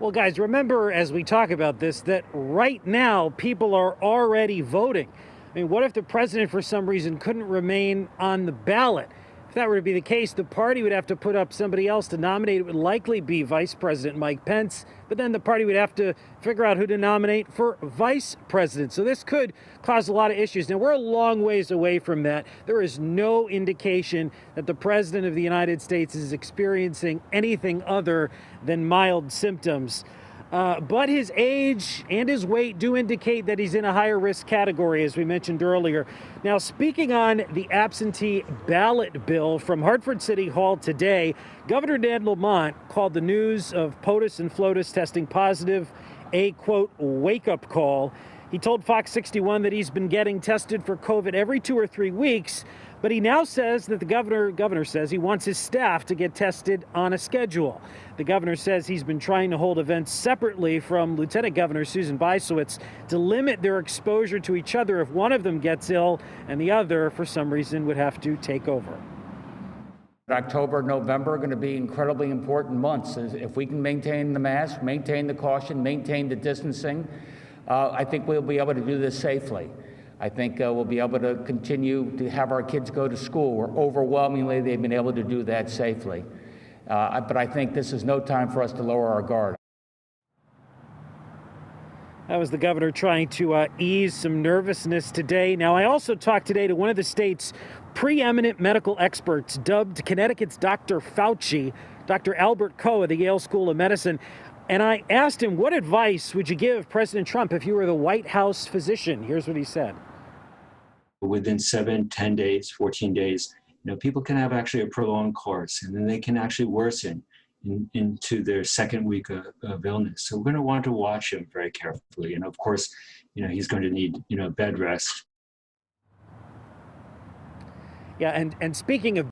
Well, guys, remember as we talk about this that right now people are already voting. I mean, what if the president for some reason couldn't remain on the ballot? If that were to be the case, the party would have to put up somebody else to nominate. It would likely be Vice President Mike Pence, but then the party would have to figure out who to nominate for vice president. So this could cause a lot of issues. Now, we're a long ways away from that. There is no indication that the president of the United States is experiencing anything other than mild symptoms. But his age and his weight do indicate that he's in a higher risk category, as we mentioned earlier. Now, speaking on the absentee ballot bill from Hartford City Hall today, Governor Ned Lamont called the news of POTUS and FLOTUS testing positive a, quote, wake-up call. He told Fox 61 that he's been getting tested for COVID every 2 or 3 weeks, but he now says that the governor says he wants his staff to get tested on a schedule. The governor says he's been trying to hold events separately from Lieutenant Governor Susan Bysiewicz to limit their exposure to each other if one of them gets ill and the other, for some reason, would have to take over. October, November are going to be incredibly important months. If we can maintain the mask, maintain the caution, maintain the distancing, I think we'll be able to do this safely. I think we'll be able to continue to have our kids go to school, where overwhelmingly they've been able to do that safely. But I think this is no time for us to lower our guard. That was the governor trying to ease some nervousness today. Now, I also talked today to one of the state's preeminent medical experts, dubbed Connecticut's Dr. Fauci, Dr. Albert Koh of the Yale School of Medicine. And I asked him, what advice would you give President Trump if you were the White House physician? Here's what he said. Within 7, 10 days, 14 days, people can have actually a prolonged course, and then they can actually worsen into their second week of illness. So we're going to want to watch him very carefully. And of course, he's going to need, bed rest. Yeah, and speaking of